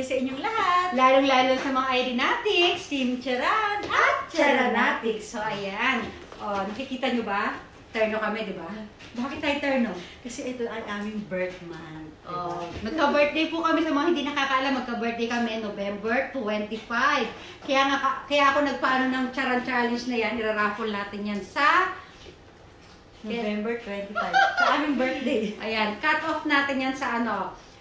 birthday sa inyong lahat. Lalong-lalo sa mga Irenatics, Team Charan at Charanatics. So, ayan. O, nakikita nyo ba? Terno kami, di ba? Bakit tayo terno? Kasi ito ang aming birth month. Oh, magka-birthday po kami sa mga hindi nakakaalam. Magka-birthday kami November 25. Kaya ako nagpaano ng Charan Challenge na yan. Iraraffle natin yan sa November 25. Sa aming birthday. Ayan, cut off natin yan sa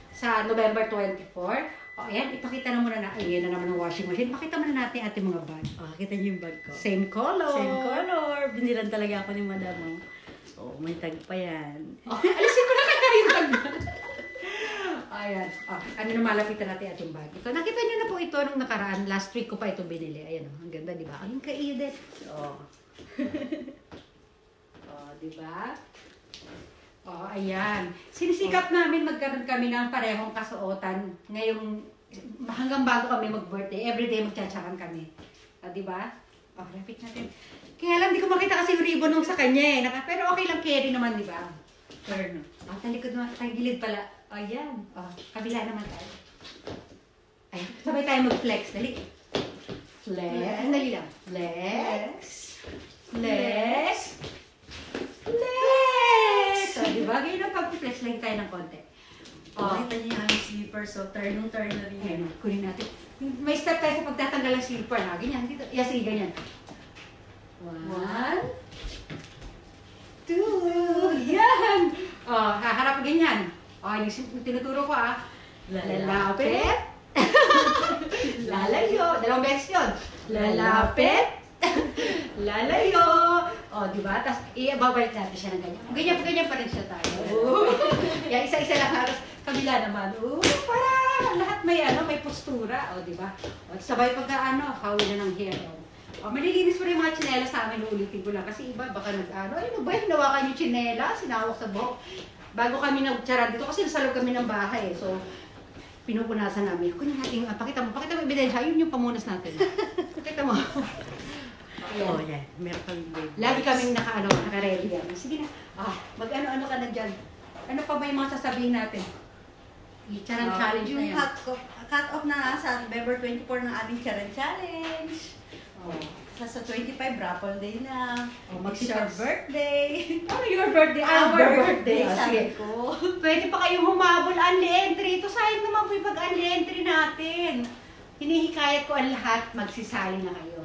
sa November 24. O, ayan, ipakita na muna na. Ayan na naman ang washing machine. Pakita muna natin ating mga bag. Oh, kita niyo yung bag ko. Same color. Same color. Binilan talaga ako ni madam. Oh, may tag pa yan. Oh, alisin ko na kaya yung bag. Ayan. Oh, ano na malapitan natin ating bag. Ito, nakita niyo na po ito nung nakaraan. Last week ko pa ito binili. Ayan, ang ganda, di ba? Ang ka-edit. Oh. Oh, di ba? Oh, ayan. Sinisikap namin magkaroon kami ng parehong kasuotan ngayong hanggang bago kami mag-birthday. Everyday magtsatsakan kami. Oh, di ba? Oh, lapit natin. Kaya lang, di ko makita kasi yung ribbon nung sa kanya eh. Pero okay lang, carry naman, di ba? Turn. Oh, talikod naman, gilid pala. Oh, ayan. Oh, kabila naman tayo. Ayan, sabay tayo mag-flex. Dali. Flex. Dali lang. Flex. Flex. Flex. So, di ba? Ganyan ang pag-flex lang tayo ng konti. Oh, kita niyo yung aming slipper. So, turn na rin. Ayan, kunin natin. May step tayo sa pagtatanggal ng slipper, ha? Ganyan, dito. Yes, sige, ganyan. 1, 2, yan! Oh, haharap ganyan. Oh, yung tinuturo ko, ah. Lalapit. Lalayo. Dalawang beses yun. Lalapit. Lalayo. Oh, di ba? Tapos, babalik natin siya ng ganyan. Ganyan pa rin siya tayo. Yan, isa-isa lang halos. Kabila naman. Para lahat may postura. Oh, di ba? Oh, sabay pagka, hawin na ng hair. Oh, malilinis mo rin yung mga tsinelas sa amin. Uulitin ko lang. Kasi iba, baka ano ba? Hinawakan yung tsinelas, sinawak sa buhok. Bago kami nag-charan dito, kasi nasa loob kami ng bahay. So, pinupunasan namin. Kunin natin, pakita mo ebidensya. Yun yung pamunas natin. Pakita mo. Oh, yan. Meron kami baby. Lagi kaming naka-ready yan. Sige na. Mag-ano ka na dyan. Ano pa ba yung mga sasabihin natin? Charan challenge na yung yan. cut off na sa November 24 ng aming Charan Challenge. Oh. Sa 25, raffle day na. Oh, It's your birthday. Ano your birthday? Our birthday, Sige. sabi ko. Pwede pa kayong humabol only entry. Ito sayang naman po yung pag-only entry natin. Hinihikayat ko ang lahat, magsisali na kayo.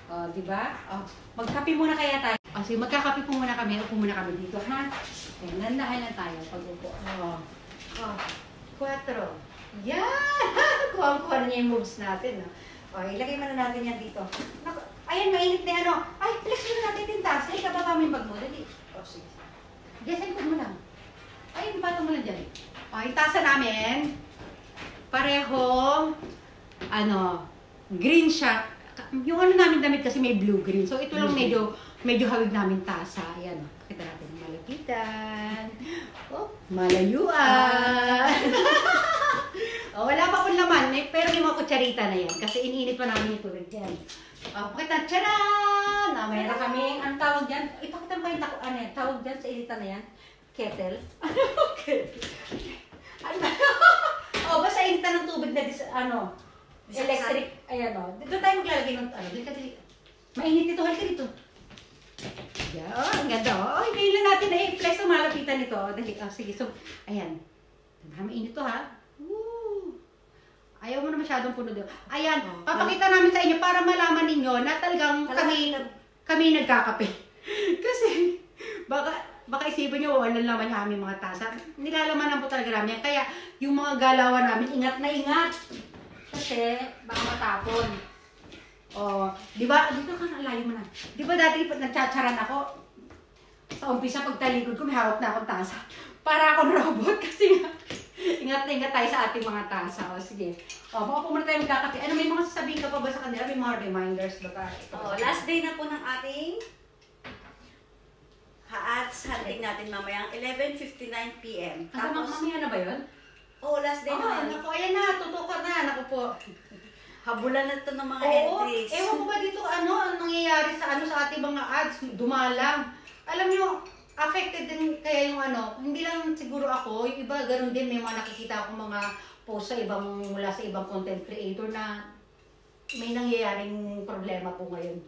Oh, di ba? Oh, magkape muna kaya tayo. Oh, sige, magkakape po muna kami. Upo muna kami dito, ha? Ayan, nandahan lang tayo pag-upo. Oh. 4. Yan! Kuha-kuha na niya yung moves natin, no? O, ilagay muna natin yan dito. Ayan, mainit na Ay, flex muna natin yung tasa. Ay, kababa mo yung bag mo. Dali. O, sige. Diyan, sa likod mo lang. Ay, patong mo lang dyan. O, yung tasa namin, parehong, green siya. Yung namin damit kasi may blue-green. So, ito lang medyo hawig namin tasa. Ayan, o. Pakita natin. Malapitan. Oh, malayuan. Oh, wala pa pong laman, pero may mga kutsarita na yan. Kasi iniinit pa namin yung tubig dyan. Oh, pakita, tcharan! Mayroon kami, ang tawag dyan, ipakita mo yung tawag dyan sa initan na yan? Kettle? Kettle? Oh, basta initan ng tubig na electric, ayan o. Dito tayo maglalagay ng, dito. Mainit ito, halika dito. Yeah, ang ganda o. Ngayon lang natin na i-flex ang malapitan nito. Dali, sige, so, ayan. Mainit to, ha? Ayaw mo na masyadong puno dito. Ayan, papakita namin sa inyo para malaman ninyo na talagang kami nagkakape. Kasi, baka isipin nyo, walang laman yung aming mga tasa. Nilalaman po talaga namin. Kaya, yung mga galawan namin, ingat na ingat. Kasi, baka matapon. Oh, di ba? Dito ka na, layo mo na. Di ba dati nagtsatsaran ako? Sa umpisa, pagtalikod ko, may hawak na akong tasa. Para akong robot kasi ingat na ingat tayo sa ating mga tasa. O, sige. O, baka muna tayo magkakape. Ano, may mga sasabihin ka pa ba sa kanila? May mga reminders ba tayo? Last day na po ng ating hats hunting natin mamayang 11:59 PM. Tapos, mamaya na ba yun? Last day na. Naku, ayan na. Tutukan na. Naku po. Habulan na ito ng mga entries. Ewan ko ba dito, ang nangyayari sa ating mga ads? Dumalang. Alam nyo, affected din kaya yung ano, hindi lang siguro ako, yung iba ganun din, may mga nakikita akong mga post sa mula sa ibang content creator na may nangyayaring problema po ngayon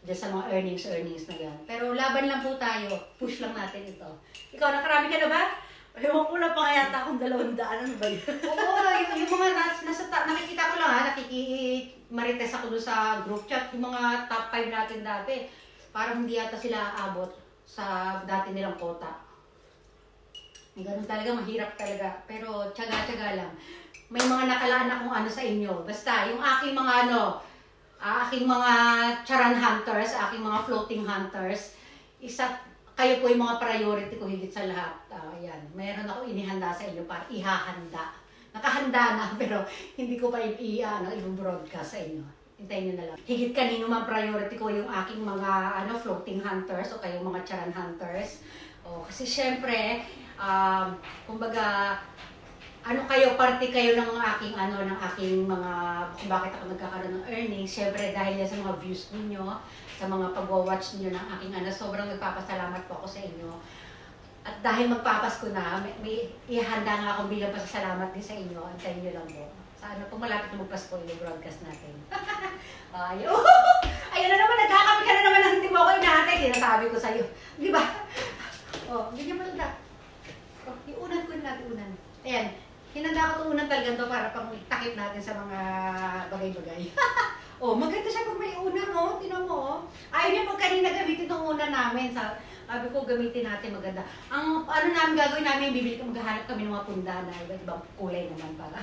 dyan sa mga earnings na yan. Pero laban lang po tayo, push lang natin ito. Ikaw, nakarami ka na ba? Ewan ko na pa kaya akong 200, ano ba yun? Oo, yung mga nakikita ko lang ha, nakikimarites ako doon sa group chat, yung mga top 5 natin dati, parang hindi yata sila aabot sa dati nilang quota. Ganun talaga, mahirap talaga. Pero tiyaga-tiyaga lang. May mga nakalaan akong ano sa inyo. Basta, yung aking mga aking mga charan hunters, aking mga floating hunters, kayo po yung mga priority ko higit sa lahat. Ayan, meron ako inihanda sa inyo para ihahanda. Nakahanda na, pero hindi ko pa i-broadcast sa inyo. Hintayin nyo na lang. Higit kanino man priority ko yung aking mga floating hunters o kayong mga charan hunters. Kasi syempre, kumbaga, parte kayo ng aking mga, kung bakit ako nagkakaroon ng earnings. Syempre, dahil yan sa mga views ninyo, sa mga pag-watch niyo ng aking sobrang nagpapasalamat po ako sa inyo. At dahil magpapasko na, may ihanda nga akong bilang pasasalamat din sa inyo. Antayin nyo lang po. Sa kung malapit na magpasko, i-broadcast natin. Ayun na naman, nagkakami ka na naman ng hindi mo ako inaantay. Sinasabi ko sa'yo. Di ba? Ganyan mo lang. Iunan ko na, iunan. Ayan, hinanda ko itong unan talaga ito para pang takip natin sa mga bagay-bagay. Maganda siya pag may unan, tinan mo, Ayaw niya pag kanina gamitin itong unan namin. Sabi ko, gamitin natin maganda. Ang namin gagawin namin, maghahanap kami ng mga punda na iba't ibang kulay naman para.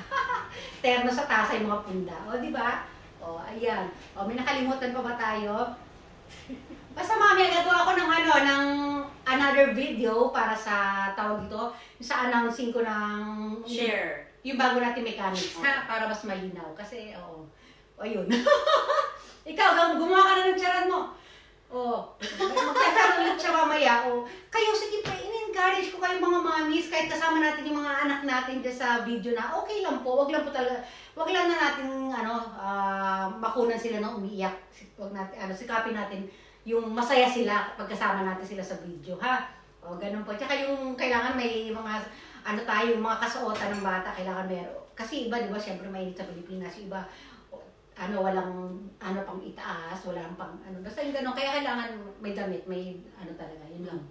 Terno sa tasa yung mga punda. Di ba? Ayan. May nakalimutan pa ba tayo? Basta mami, gagawa ako ng ng another video para sa tawag ito, sa announcing ko ng share. Yung bago natin mechanics, para mas malinaw. Kasi, ayun. Ikaw, gumawa ka na ng tiyaran mo. Magtatanong ulit siya mamaya. Kayo, sige pa, in-encourage ko kayo mga mommies, kahit kasama natin yung mga anak natin dyan sa video na, okay lang po, wag lang po talaga, wag lang na natin, makunan sila ng umiiyak. Wag natin, sikapin natin yung masaya sila pagkasama natin sila sa video, ha? Ganun po. Tsaka yung kailangan may mga, tayo, mga kasuotan ng bata, kailangan meron. Kasi iba, di ba, syempre mainit sa Pilipinas, iba, walang pang itaas, walang pang basta yung gano'n. Kaya kailangan may damit, may talaga, yun lang.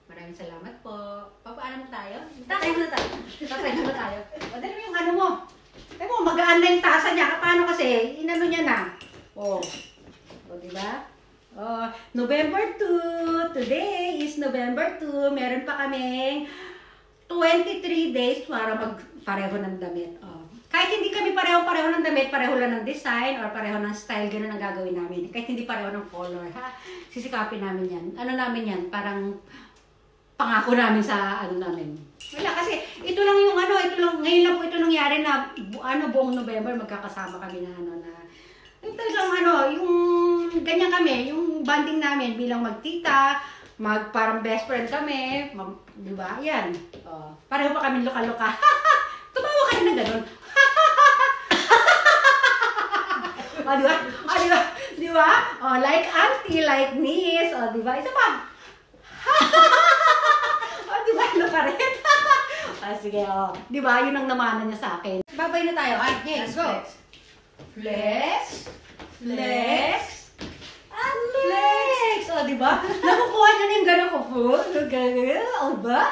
Maraming salamat po. Papaano mo tayo? Tatay mo na tayo. Tatay mo tayo. Dali mo yung mo. Tayo mo, magaan na yung tasa niya. Paano kasi, niya na. Diba? November 2. Today is November 2. Meron pa kaming 23 days para magpareho ng damit. Kahit hindi kami pareho-pareho ng damit, pareho lang ng design or pareho ng style, ganun ang gagawin namin. Kahit hindi pareho ng color, sisikapin namin yan. Namin yan, parang pangako namin sa namin. Wala, kasi ito lang yung ngayon lang po ito nangyari na buong November magkakasama kami na yung talagang yung ganyan kami, yung bonding namin bilang magtita, parang best friend kami, di ba? Yan. Pareho pa kami loka-loka. Tumawa kayo ng ganun. Di ba? Di ba? Like auntie, like niece, di ba? Isa pa. Di ba? Ano ka rin? Sige, di ba? Yun ang namanan niya sa akin. Babay na tayo. Okay, go. Flex. Flex. Flex. Di ba? Nakukuha niya na yung gano'n ko po. Ba?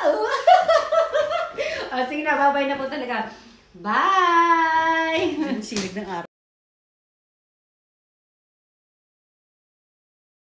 Sige na, babay na po talaga. Bye! Silig ng araw.